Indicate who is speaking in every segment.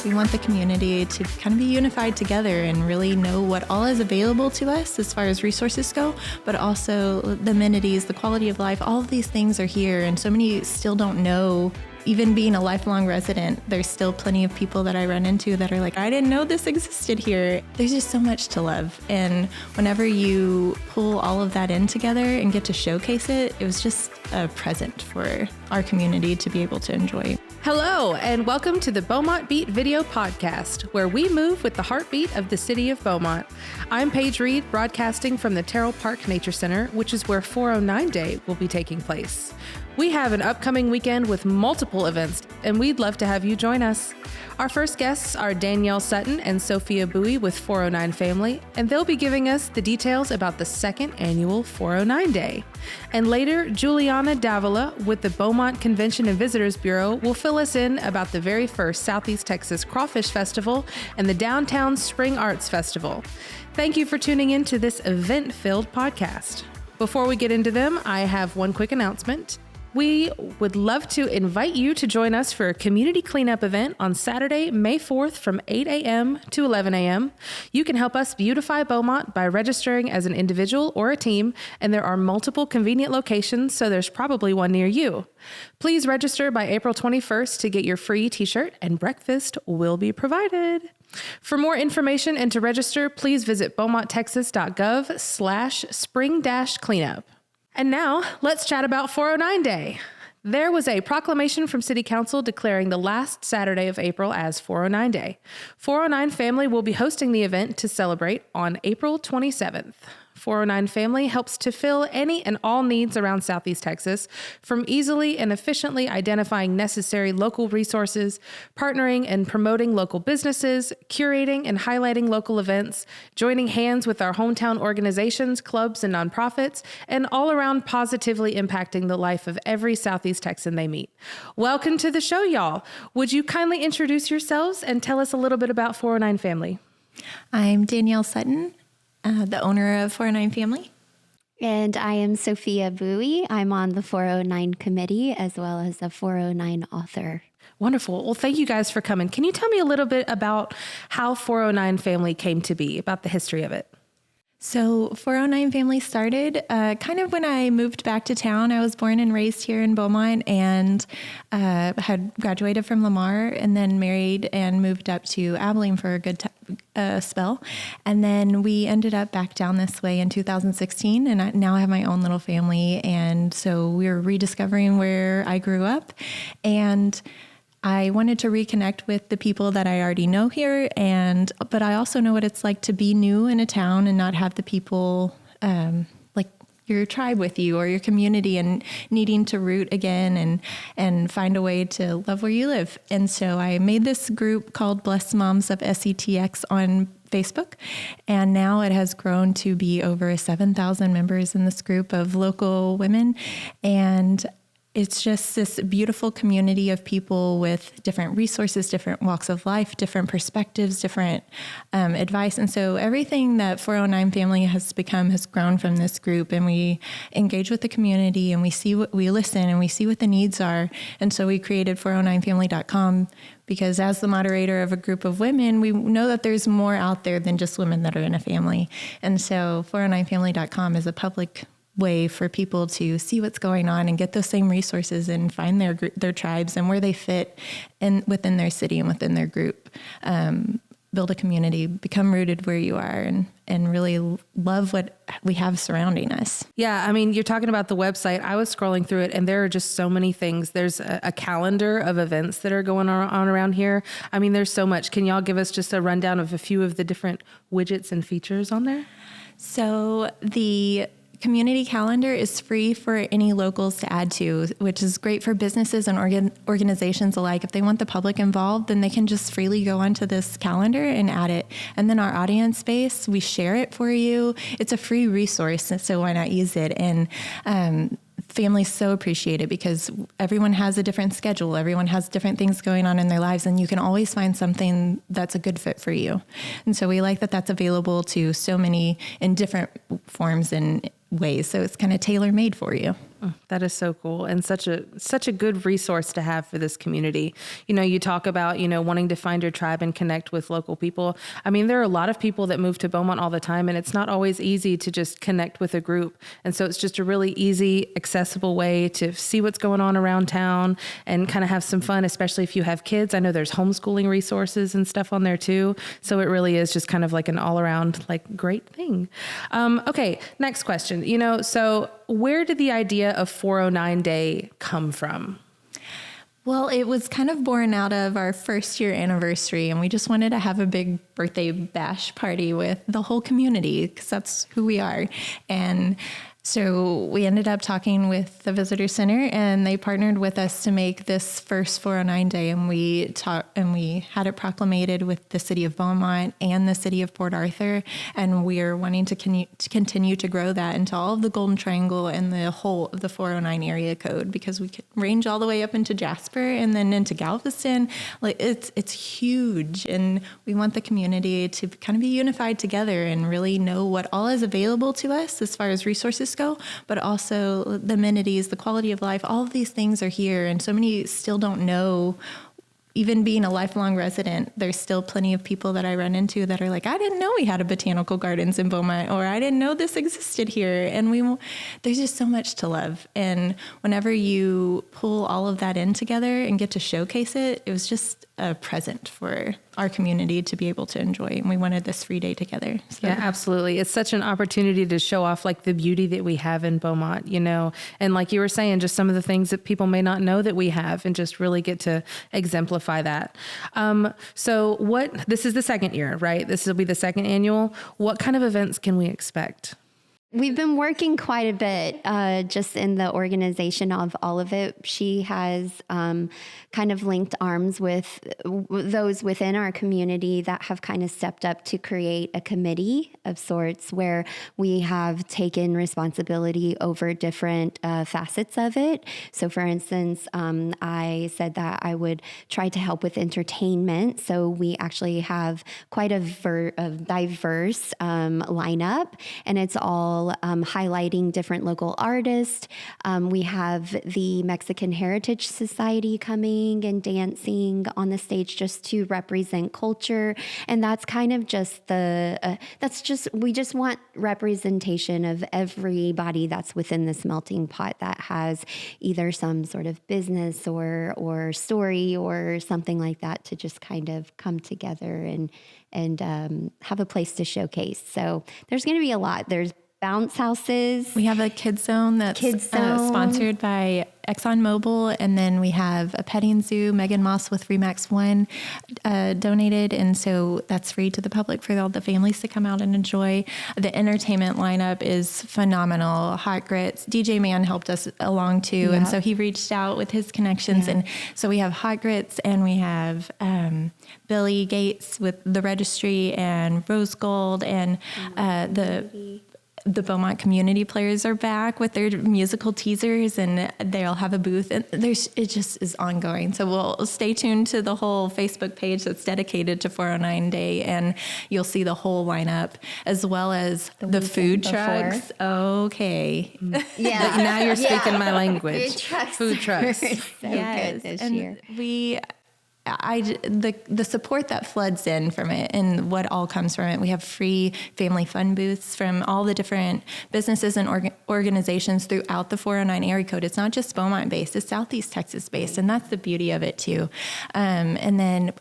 Speaker 1: We want the community to kind of be unified together and really know what all is available to us as far as resources go, but also the amenities, the quality of life, all of these things are here. And so many still don't know. Even being a lifelong resident, there's still plenty of people that I run into that are like, I didn't know this existed here. There's just so much to love. And whenever you pull all of that in together and get to showcase it, it was just a present for our community to be able to enjoy.
Speaker 2: Hello, and welcome to the Beaumont Beat Video Podcast, where we move with the heartbeat of the city of Beaumont. I'm Paige Reed, broadcasting from the Terrell Park Nature Center, which is where 409 Day will be taking place. We have an upcoming weekend with multiple events, and we'd love to have you join us. Our first guests are Danielle Sutton and Sophia Bowie with 409 Family, and they'll be giving us the details about the second annual 409 Day. And later, Juliana Davila with the Beaumont Convention and Visitors Bureau will fill us in about the very first Southeast Texas Crawfish Festival and the Downtown Spring Arts Festival. Thank you for tuning in to this event-filled podcast. Before we get into them, I have one quick announcement. We would love to invite you to join us for a community cleanup event on Saturday, May 4th from 8 a.m. to 11 a.m. You can help us beautify Beaumont by registering as an individual or a team, and there are multiple convenient locations, so there's probably one near you. Please register by April 21st to get your free t-shirt, and breakfast will be provided. For more information and to register, please visit beaumonttexas.gov/spring-cleanup. And now, let's chat about 409 Day. There was a proclamation from City Council declaring the last Saturday of April as 409 Day. 409 Family will be hosting the event to celebrate on April 27th. 409 Family helps to fill any and all needs around Southeast Texas, from easily and efficiently identifying necessary local resources, partnering and promoting local businesses, curating and highlighting local events, joining hands with our hometown organizations, clubs, and nonprofits, and all around positively impacting the life of every Southeast Texan they meet. Welcome to the show, y'all. Would you kindly introduce yourselves and tell us a little bit about 409 Family?
Speaker 1: I'm Danielle Sutton, the owner of 409 Family.
Speaker 3: And I am Sophia Bowie. I'm on the 409 committee as well as a 409 author.
Speaker 2: Wonderful. Well, thank you guys for coming. Can you tell me a little bit about how 409 Family came to be, about the history of it?
Speaker 1: So 409 Family started kind of when I moved back to town. I was born and raised here in Beaumont and had graduated from Lamar and then married and moved up to Abilene for a good spell. And then we ended up back down this way in 2016. And now I have my own little family. And so we were rediscovering where I grew up. And I wanted to reconnect with the people that I already know here, but I also know what it's like to be new in a town and not have the people like your tribe with you or your community and needing to root again and find a way to love where you live. And so I made this group called Blessed Moms of SETX on Facebook, and now it has grown to be over 7,000 members in this group of local women. And it's just this beautiful community of people with different resources, different walks of life, different perspectives, different advice. And so everything that 409 Family has become has grown from this group, and we engage with the community and we listen and we see what the needs are. And so we created 409family.com because as the moderator of a group of women, we know that there's more out there than just women that are in a family. And so 409family.com is a public way for people to see what's going on and get those same resources and find their tribes and where they fit within their city and within their group. Build a community, become rooted where you are, and really love what we have surrounding us.
Speaker 2: Yeah, I mean, you're talking about the website. I was scrolling through it, and there are just so many things. There's a calendar of events that are going on around here. I mean, there's so much. Can y'all give us just a rundown of a few of the different widgets and features on there?
Speaker 1: So the community calendar is free for any locals to add to, which is great for businesses and organizations alike. If they want the public involved, then they can just freely go onto this calendar and add it. And then our audience space, we share it for you. It's a free resource, so why not use it? And families so appreciate it because everyone has a different schedule. Everyone has different things going on in their lives, and you can always find something that's a good fit for you. And so we like that that's available to so many in different forms and ways. So it's kind of tailor-made for you.
Speaker 2: That is so cool, and such a good resource to have for this community. You talk about, wanting to find your tribe and connect with local people. I mean, there are a lot of people that move to Beaumont all the time, and it's not always easy to just connect with a group. And so it's just a really easy, accessible way to see what's going on around town and kind of have some fun, especially if you have kids. I know there's homeschooling resources and stuff on there too. So it really is just kind of like an all around great thing. Okay, next question. So where did the idea of 409 Day come from?
Speaker 1: Well, it was kind of born out of our first year anniversary, and we just wanted to have a big birthday bash party with the whole community because that's who we are. And so we ended up talking with the Visitor Center, and they partnered with us to make this first 409 Day. And we had it proclamated with the city of Beaumont and the city of Port Arthur. And we are wanting to continue to grow that into all of the Golden Triangle and the whole of the 409 area code, because we could range all the way up into Jasper and then into Galveston. It's huge, and we want the community to kind of be unified together and really know what all is available to us as far as resources go, but also the amenities, the quality of life, all of these things are here. And so many still don't know. Even being a lifelong resident, there's still plenty of people that I run into that are like, I didn't know we had a botanical gardens in Beaumont, or I didn't know this existed here. And there's just so much to love. And whenever you pull all of that in together and get to showcase it, it was just a present for our community to be able to enjoy. And we wanted this free day together. So.
Speaker 2: Yeah, absolutely. It's such an opportunity to show off the beauty that we have in Beaumont, and like you were saying, just some of the things that people may not know that we have, and just really get to exemplify that. So this is the second year, right? This will be the second annual. What kind of events can we expect?
Speaker 3: We've been working quite a bit just in the organization of all of it. She has kind of linked arms with those within our community that have kind of stepped up to create a committee of sorts where we have taken responsibility over different facets of it. So for instance, I said that I would try to help with entertainment. So we actually have quite a diverse lineup, and it's all highlighting different local artists. We have the Mexican Heritage Society coming and dancing on the stage just to represent culture. And that's kind of just we just want representation of everybody that's within this melting pot that has either some sort of business or story or something like that to just kind of come together and have a place to showcase. So there's going to be a lot. There's bounce houses.
Speaker 1: We have a kids zone that's sponsored by ExxonMobil, and then we have a petting zoo. Megan Moss with Remax One donated, and so that's free to the public for all the families to come out and enjoy. The entertainment lineup is phenomenal. Hot Grits, DJ Man helped us along too, and so he reached out with his connections, and so we have Hot Grits, and we have Billy Gates with the Registry and Rose Gold, and the Beaumont Community Players are back with their musical teasers, and they'll have a booth, and it just is ongoing. So we'll stay tuned to the whole Facebook page that's dedicated to 409 Day, and you'll see the whole lineup as well as the food trucks. Okay.
Speaker 3: Yeah.
Speaker 2: Now you're speaking my language. Food trucks.
Speaker 3: So good this year.
Speaker 1: The support that floods in from it and what all comes from it. We have free family fun booths from all the different businesses and organizations throughout the 409 area code. It's not just Beaumont based, it's Southeast Texas based, and that's the beauty of it too. And then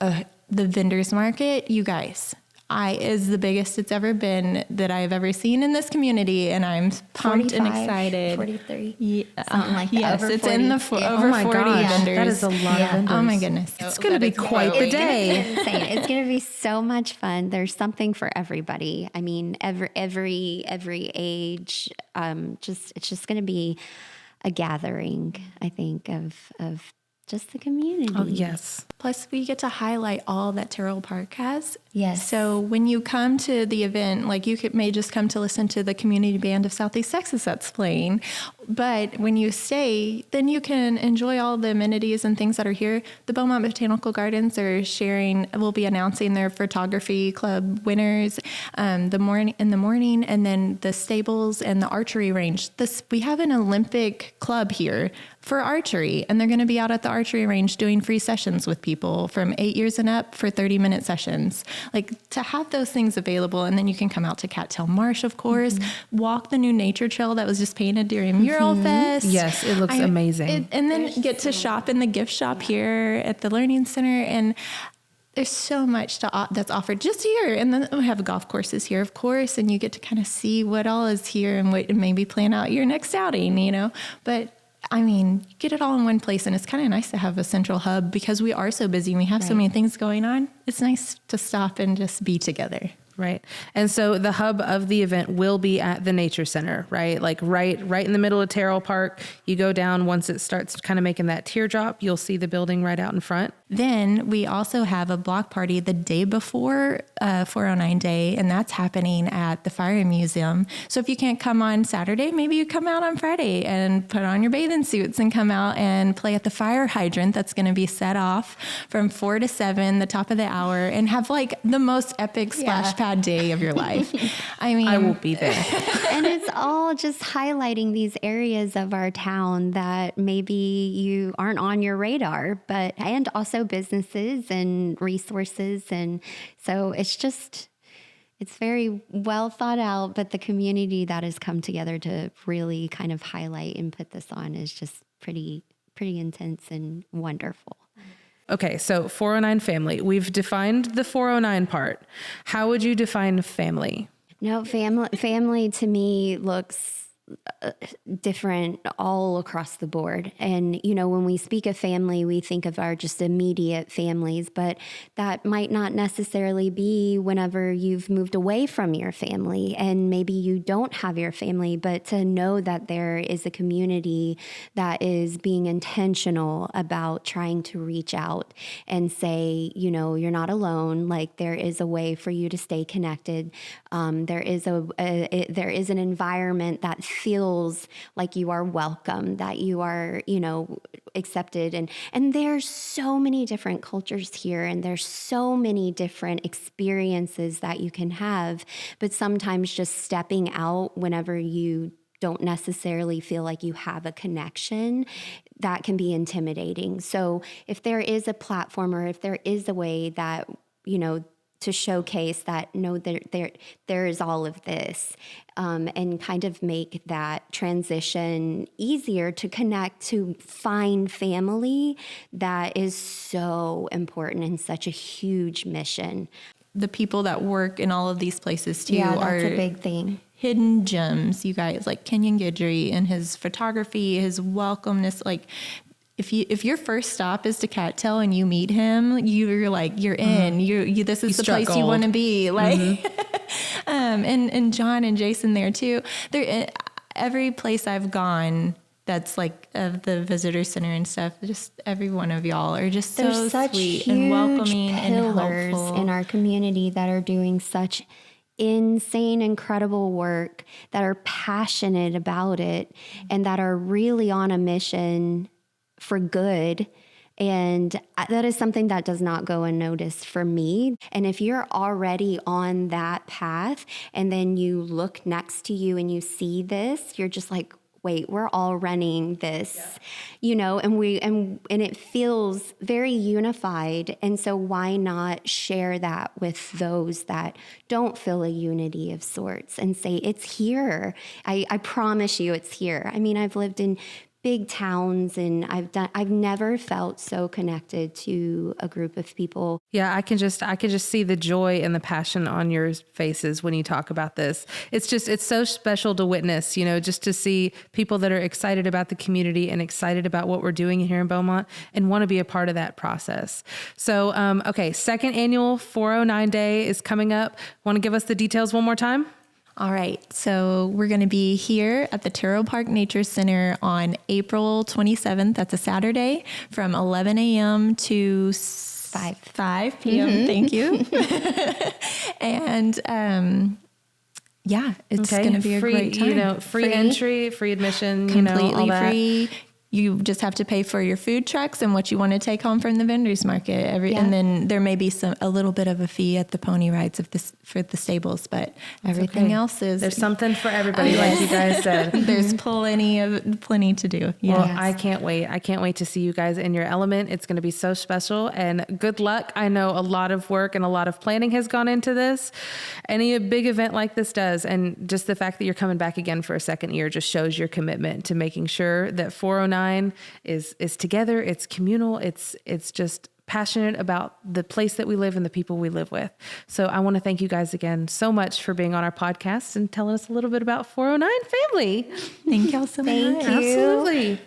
Speaker 1: the vendors market, you guys, is the biggest it's ever been that I've ever seen in this community, and I'm pumped and excited.
Speaker 3: 43, something like that.
Speaker 1: Yes,
Speaker 3: over
Speaker 1: it's
Speaker 3: 40.
Speaker 1: in the over 40 vendors.
Speaker 2: That is a lot of vendors.
Speaker 1: Oh my goodness.
Speaker 2: It's going to be quite the day.
Speaker 3: It's going to be so much fun. There's something for everybody. I mean, every age. It's just going to be a gathering, I think, of just the community.
Speaker 2: Oh, yes.
Speaker 1: Plus, we get to highlight all that Terrell Park has.
Speaker 3: Yes.
Speaker 1: So when you come to the event, like may just come to listen to the community band of Southeast Texas that's playing, But when you stay, then you can enjoy all the amenities and things that are here. The Beaumont Botanical Gardens will be announcing their photography club winners in the morning, and then the stables and the archery range. We have an Olympic club here for archery, and they're going to be out at the archery range doing free sessions with people from 8 years and up for 30-minute sessions. Like, to have those things available, and then you can come out to Cattail Marsh, of course, walk the new nature trail that was just painted during Mural Fest.
Speaker 2: Yes, it looks amazing.
Speaker 1: And then get to shop in the gift shop here at the Learning Center, and there's so much that's offered just here. And then we have golf courses here, of course, and you get to kind of see what all is here and maybe plan out your next outing, But I mean, you get it all in one place, and it's kind of nice to have a central hub because we are so busy and we have so many things going on. It's nice to stop and just be together.
Speaker 2: Right. And so the hub of the event will be at the Nature Center, right? Like right in the middle of Terrell Park. You go down, once it starts kind of making that teardrop, you'll see the building right out in front.
Speaker 1: Then we also have a block party the day before 409 Day, and that's happening at the Fire Museum. So if you can't come on Saturday, maybe you come out on Friday and put on your bathing suits and come out and play at the fire hydrant that's going to be set off from 4 to 7, the top of the hour, and have like the most epic splash pad day of your life. I mean,
Speaker 2: I will be there.
Speaker 3: And it's all just highlighting these areas of our town that maybe you aren't on your radar, and also businesses and resources. And so it's very well thought out, but the community that has come together to really kind of highlight and put this on is just pretty intense and wonderful.
Speaker 2: Okay, so 409 family. We've defined the 409 part. How would you define family?
Speaker 3: No, family to me looks different all across the board. And, when we speak of family, we think of our just immediate families, but that might not necessarily be whenever you've moved away from your family and maybe you don't have your family, but to know that there is a community that is being intentional about trying to reach out and say, you're not alone. Like, there is a way for you to stay connected. There is an environment that feels like you are welcome, that you are, accepted. And there's so many different cultures here, and there's so many different experiences that you can have. But sometimes just stepping out whenever you don't necessarily feel like you have a connection, that can be intimidating. So if there is a platform, or if there is a way that, to showcase that, there is all of this, and kind of make that transition easier to connect, to find family, that is so important and such a huge mission.
Speaker 1: The people that work in all of these places too
Speaker 3: that's
Speaker 1: are
Speaker 3: a big thing.
Speaker 1: Hidden gems, you guys, like Kenyon Guidry and his photography, his welcomeness. Like, if your first stop is to Cattail and you meet him, you're in. This is the place you want to be. Like, and John and Jason there too. Every place I've gone that's like the visitor center and stuff, just every one of y'all are just so sweet and welcoming and helpful
Speaker 3: in our community that are doing such insane, incredible work, that are passionate about it, and that are really on a mission for good. And that is something that does not go unnoticed for me. And if you're already on that path and then you look next to you and you see this, you're just like, wait, we're all running this, and it feels very unified. And so why not share that with those that don't feel a unity of sorts and say, it's here. I promise you it's here. I mean, I've lived in big towns, and I've never felt so connected to a group of people.
Speaker 2: Yeah, I can just see the joy and the passion on your faces when you talk about this. It's so special to witness, just to see people that are excited about the community and excited about what we're doing here in Beaumont and want to be a part of that process. So, second annual 409 Day is coming up. Want to give us the details one more time?
Speaker 1: All right, so we're going to be here at the Terrell Park Nature Center on April 27th. That's a Saturday from 11 a.m. to 5 p.m. Thank you. And Yeah, it's going to be a
Speaker 2: free,
Speaker 1: great time.
Speaker 2: free entry, free admission,
Speaker 1: Completely
Speaker 2: all that.
Speaker 1: free. You just have to pay for your food trucks and what you want to take home from the vendors market.
Speaker 3: Yeah.
Speaker 1: And then there may be a little bit of a fee at the pony rides for the stables, but everything else is.
Speaker 2: There's something for everybody, like you guys said.
Speaker 1: There's plenty to do.
Speaker 2: Well,
Speaker 1: Yes.
Speaker 2: I can't wait. I can't wait to see you guys in your element. It's going to be so special, and good luck. I know a lot of work and a lot of planning has gone into this. Any big event like this does, and just the fact that you're coming back again for a second year just shows your commitment to making sure that 409 is together. It's communal. It's just passionate about the place that we live and the people we live with. So I want to thank you guys again so much for being on our podcast and telling us a little bit about 409 family.
Speaker 1: Thank y'all so much.
Speaker 3: Thank you.
Speaker 2: Absolutely.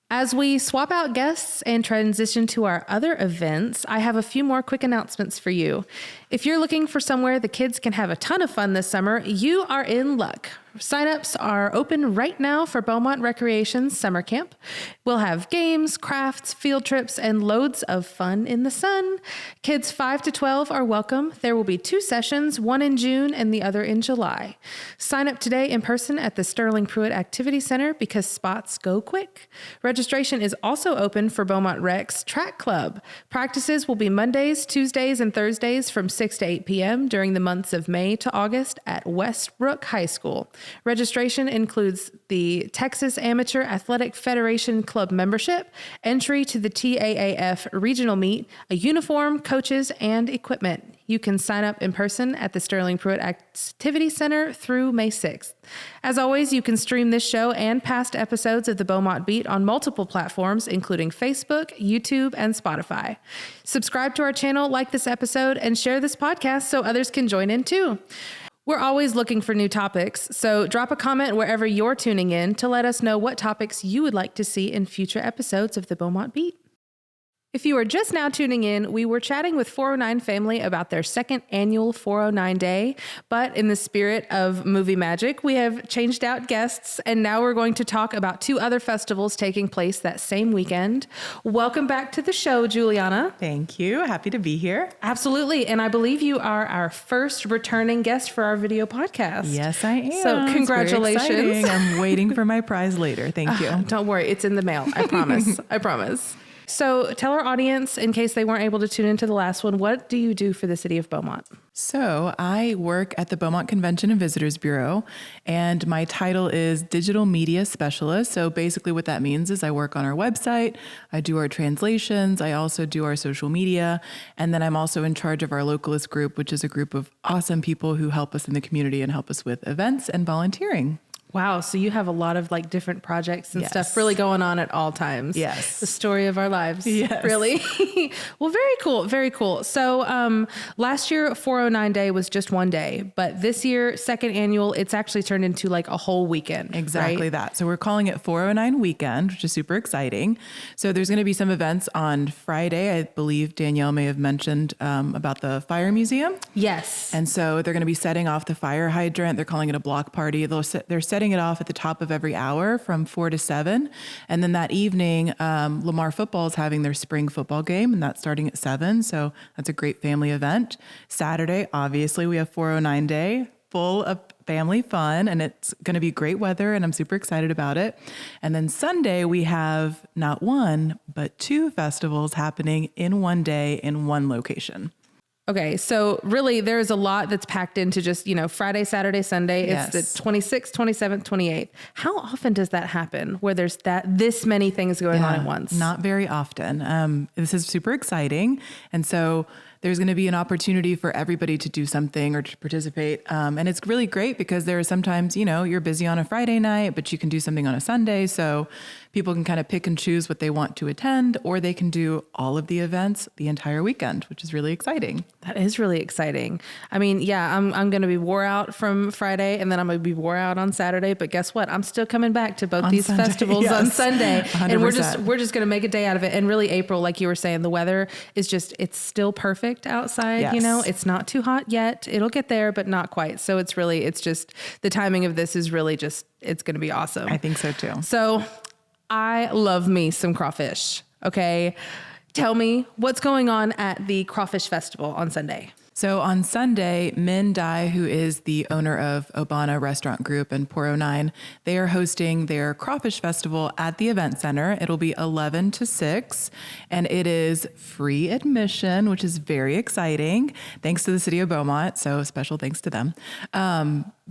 Speaker 2: As we swap out guests and transition to our other events, I have a few more quick announcements for you. If you're looking for somewhere the kids can have a ton of fun this summer, you are in luck. Signups are open right now for Beaumont Recreation's summer camp. We'll have games, crafts, field trips, and loads of fun in the sun. Kids 5 to 12 are welcome. There will be 2 sessions, one in June and the other in July. Sign up today in person at the Sterling Pruitt Activity Center because spots go quick. Registration is also open for Beaumont Rec's Track Club. Practices will be Mondays, Tuesdays, and Thursdays from 6 to 8 p.m. during the months of May to August at Westbrook High School. Registration includes the Texas Amateur Athletic Federation Club membership, entry to the TAAF regional meet, a uniform, coaches, and equipment. You can sign up in person at the Sterling Pruitt Activity Center through May 6th. As always, you can stream this show and past episodes of the Beaumont Beat on multiple platforms, including Facebook, YouTube, and Spotify. Subscribe to our channel, like this episode, and share this podcast so others can join in too. We're always looking for new topics, so drop a comment wherever you're tuning in to let us know what topics you would like to see in future episodes of the Beaumont Beat. If you are just now tuning in, we were chatting with 409 family about their second annual 409 Day, but in the spirit of movie magic, we have changed out guests, and now we're going to talk about 2 other festivals taking place that same weekend. Welcome back to the show, Juliana.
Speaker 4: Thank you. Happy to be here.
Speaker 2: Absolutely, and I believe you are our first returning guest for our video podcast.
Speaker 4: Yes, I am.
Speaker 2: So
Speaker 4: It's very
Speaker 2: congratulations.
Speaker 4: exciting. I'm waiting for my prize later. Thank you.
Speaker 2: Don't worry, it's in the mail. I promise. I promise. So tell our audience, in case they weren't able to tune into the last one, what do you do for the city of Beaumont?
Speaker 4: So I work at the Beaumont Convention and Visitors Bureau, and my title is Digital Media Specialist. So basically what that means is I work on our website, I do our translations, I also do our social media, and then I'm also in charge of our Localist group, which is a group of awesome people who help us in the community and help us with events and volunteering.
Speaker 2: Wow. So you have a lot of like different projects and
Speaker 4: Yes.
Speaker 2: stuff really going on at all times.
Speaker 4: Yes.
Speaker 2: The story of our lives.
Speaker 4: Yes.
Speaker 2: Really? Well, very cool. Very cool. So last year, 409 Day was just one day, but this year, second annual, it's actually turned into like a whole weekend.
Speaker 4: Exactly
Speaker 2: right?
Speaker 4: that. So we're calling it 409 Weekend, which is super exciting. So there's going to be some events on Friday. I believe Danielle may have mentioned about the fire museum.
Speaker 2: Yes.
Speaker 4: And so they're going to be setting off the fire hydrant. They're calling it a block party. They're setting it off at the top of every hour from 4 to 7. And then that evening, Lamar football is having their spring football game, and that's starting at 7. So that's a great family event. Saturday, obviously, we have 409 Day, full of family fun, and it's going to be great weather, and I'm super excited about it. And then Sunday, we have not one, but 2 festivals happening in one day in one location.
Speaker 2: Okay, so really there's a lot that's packed into just, Friday, Saturday, Sunday.
Speaker 4: Yes.
Speaker 2: It's the 26th, 27th, 28th. How often does that happen where there's this many things going on at once?
Speaker 4: Not very often. This is super exciting. And so there's going to be an opportunity for everybody to do something or to participate. And it's really great because there are sometimes, you're busy on a Friday night, but you can do something on a Sunday. So people can kind of pick and choose what they want to attend, or they can do all of the events the entire weekend, which is really exciting.
Speaker 2: That is really exciting. I mean, yeah, I'm going to be wore out from Friday, and then I'm going to be wore out on Saturday. But guess what? I'm still coming back to both these
Speaker 4: Sunday,
Speaker 2: festivals
Speaker 4: yes.
Speaker 2: on Sunday,
Speaker 4: 100%.
Speaker 2: and we're just going to make a day out of it. And really, April, like you were saying, the weather is it's still perfect outside.
Speaker 4: Yes.
Speaker 2: It's not too hot yet. It'll get there, but not quite. So it's just the timing of this is really it's going to be awesome.
Speaker 4: I think so too.
Speaker 2: So I love me some crawfish. Okay. Tell me what's going on at the Crawfish Festival on Sunday.
Speaker 4: So on Sunday, Min Dai, who is the owner of Obana Restaurant Group and Pour09, they are hosting their Crawfish Festival at the Event Center. It'll be 11 to 6, and it is free admission, which is very exciting. Thanks to the city of Beaumont, so special thanks to them.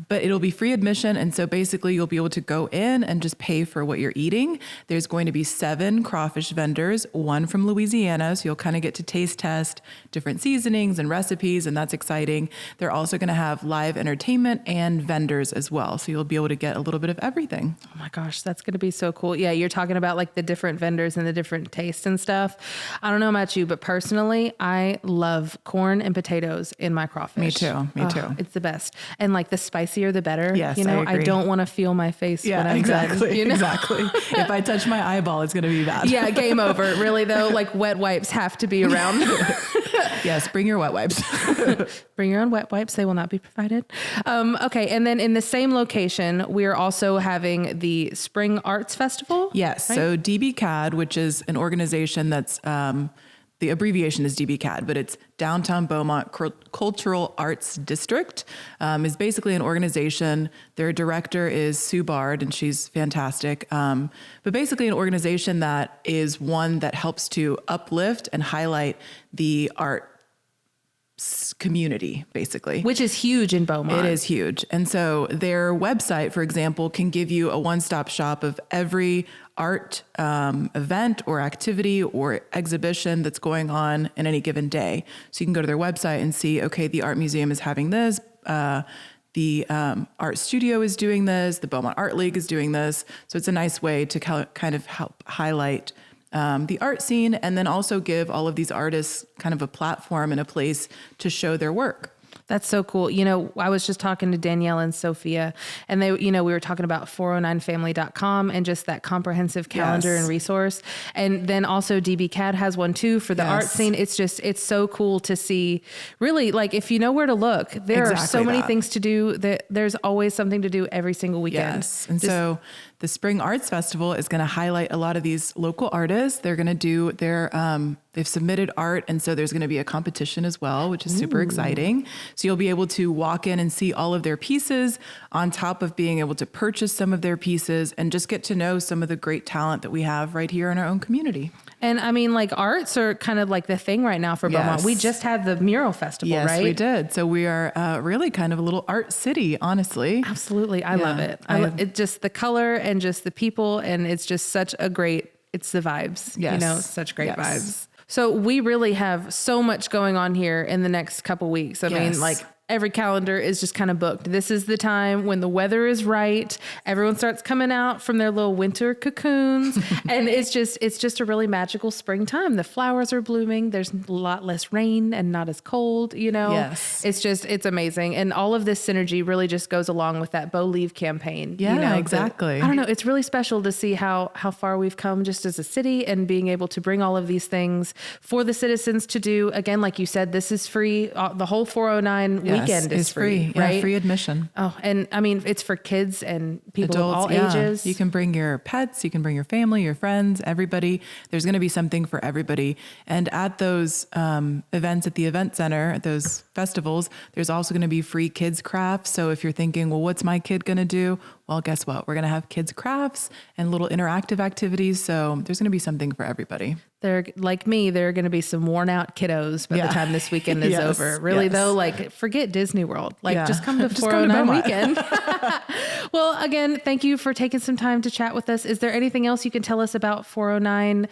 Speaker 4: But it'll be free admission, and so basically you'll be able to go in and just pay for what you're eating. There's going to be 7 crawfish vendors, 1 from Louisiana, so you'll kind of get to taste test different seasonings and recipes, and that's exciting. They're also going to have live entertainment and vendors as well, so you'll be able to get a little bit of everything.
Speaker 2: Oh my gosh, that's going to be so cool. Yeah, you're talking about like the different vendors and the different tastes and stuff. I don't know about you, but personally, I love corn and potatoes in my crawfish.
Speaker 4: Me too.
Speaker 2: It's the best. And like the spicier, the better.
Speaker 4: Yes,
Speaker 2: you know,
Speaker 4: I agree.
Speaker 2: don't want to feel my face when I'm
Speaker 4: exactly,
Speaker 2: done. You know?
Speaker 4: Exactly. If I touch my eyeball, it's going to be bad.
Speaker 2: Yeah, game over. Really though, like wet wipes have to be around.
Speaker 4: Yes, bring your wet wipes.
Speaker 2: Bring your own wet wipes. They will not be provided. Okay. And then in the same location, we're also having the Spring Arts Festival.
Speaker 4: Yes.
Speaker 2: right?
Speaker 4: So DBCAD, which is an organization that's, the abbreviation is DBCAD, but it's Downtown Beaumont Cultural Arts District, is basically an organization. Their director is Sue Bard, and she's fantastic. But basically an organization that is one that helps to uplift and highlight the art community, basically.
Speaker 2: Which is huge in Beaumont.
Speaker 4: It is huge. And so their website, for example, can give you a one-stop shop of every art event or activity or exhibition that's going on in any given day. So you can go to their website and see, okay, the art museum is having this, the art studio is doing this, the Beaumont Art League is doing this. So it's a nice way to kind of help highlight the art scene, and then also give all of these artists kind of a platform and a place to show their work.
Speaker 2: That's so cool. You know, I was just talking to Danielle and Sophia, and they, you know, we were talking about 409family.com and just that comprehensive calendar and resource. And then also DBCAD has one too for the art scene. It's just, it's so cool to see, really, like if you know where to look, there are so many things to do, that there's always something to do every single weekend.
Speaker 4: Yes. And so the Spring Arts Festival is going to highlight a lot of these local artists. They're going to do their, they've submitted art. And so there's going to be a competition as well, which is super exciting. So you'll be able to walk in and see all of their pieces on top of being able to purchase some of their pieces and just get to know some of the great talent that we have right here in our own community.
Speaker 2: And I mean, like arts are kind of like the thing right now for Beaumont. We just had the mural festival, right?
Speaker 4: Yes, we did. So we are really kind of a little art city, honestly.
Speaker 2: Absolutely. I love it. It just the color and just the people. And it's just such a great, it's the vibes, you know, such great vibes. So we really have so much going on here in the next couple weeks. I mean, like every calendar is just kind of booked. This is the time when the weather is right. Everyone starts coming out from their little winter cocoons. And it's just a really magical springtime. The flowers are blooming. There's a lot less rain and not as cold, you know?
Speaker 4: Yes.
Speaker 2: It's amazing. And all of this synergy really just goes along with that Beau Leave campaign.
Speaker 4: Yeah,
Speaker 2: you know,
Speaker 4: exactly.
Speaker 2: I don't know. It's really special to see how far we've come just as a city, and being able to bring all of these things for the citizens to do. Again, like you said, this is free. The whole 409 weekend is free, right?
Speaker 4: Yeah, free admission.
Speaker 2: Oh, and I mean, it's for kids and people
Speaker 4: Adults,
Speaker 2: of all ages.
Speaker 4: You can bring your pets, you can bring your family, your friends, everybody. There's going to be something for everybody. And at those events at the event center, at those festivals, there's also going to be free kids crafts. So if you're thinking, well, what's my kid going to do? Well, guess what? We're going to have kids crafts and little interactive activities. So there's going to be something for everybody.
Speaker 2: They're like me. There are going to be some worn out kiddos by the time this weekend is over. Really though, like forget Disney World. Like just come to 409 weekend. Well, again, thank you for taking some time to chat with us. Is there anything else you can tell us about 409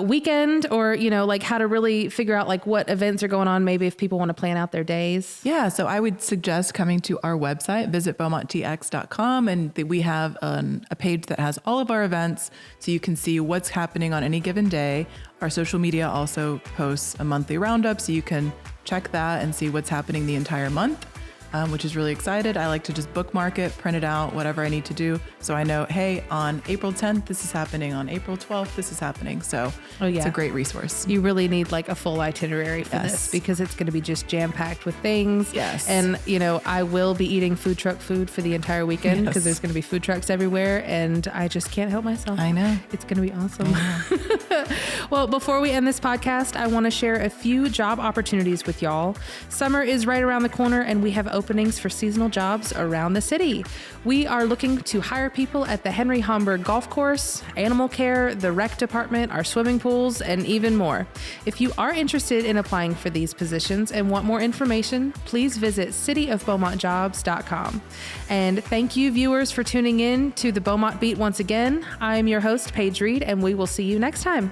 Speaker 2: weekend, or, you know, like how to really figure out like what events are going on, maybe if people want to plan out their days?
Speaker 4: Yeah. So I would suggest coming to our website, visit beaumonttx.com, and we have a page that has all of our events, so you can see what's happening on any given day. Our social media also posts a monthly roundup, so you can check that and see what's happening the entire month, which is really excited. I like to just bookmark it, print it out, whatever I need to do. So I know, hey, on April 10th, this is happening. On April 12th, this is happening. So it's a great resource.
Speaker 2: You really need like a full itinerary for this, because it's going to be just jam-packed with things.
Speaker 4: Yes.
Speaker 2: And, you know, I will be eating food truck food for the entire weekend, because there's going to be food trucks everywhere, and I just can't help myself.
Speaker 4: I know.
Speaker 2: It's going to be awesome. Well, before we end this podcast, I want to share a few job opportunities with y'all. Summer is right around the corner, and we have openings for seasonal jobs around the city. We are looking to hire people at the Henry Homburg Golf Course, animal care, the rec department, our swimming pools, and even more. If you are interested in applying for these positions and want more information, please visit cityofbeaumontjobs.com. And thank you, viewers, for tuning in to the Beaumont Beat once again. I'm your host, Paige Reed, and we will see you next time.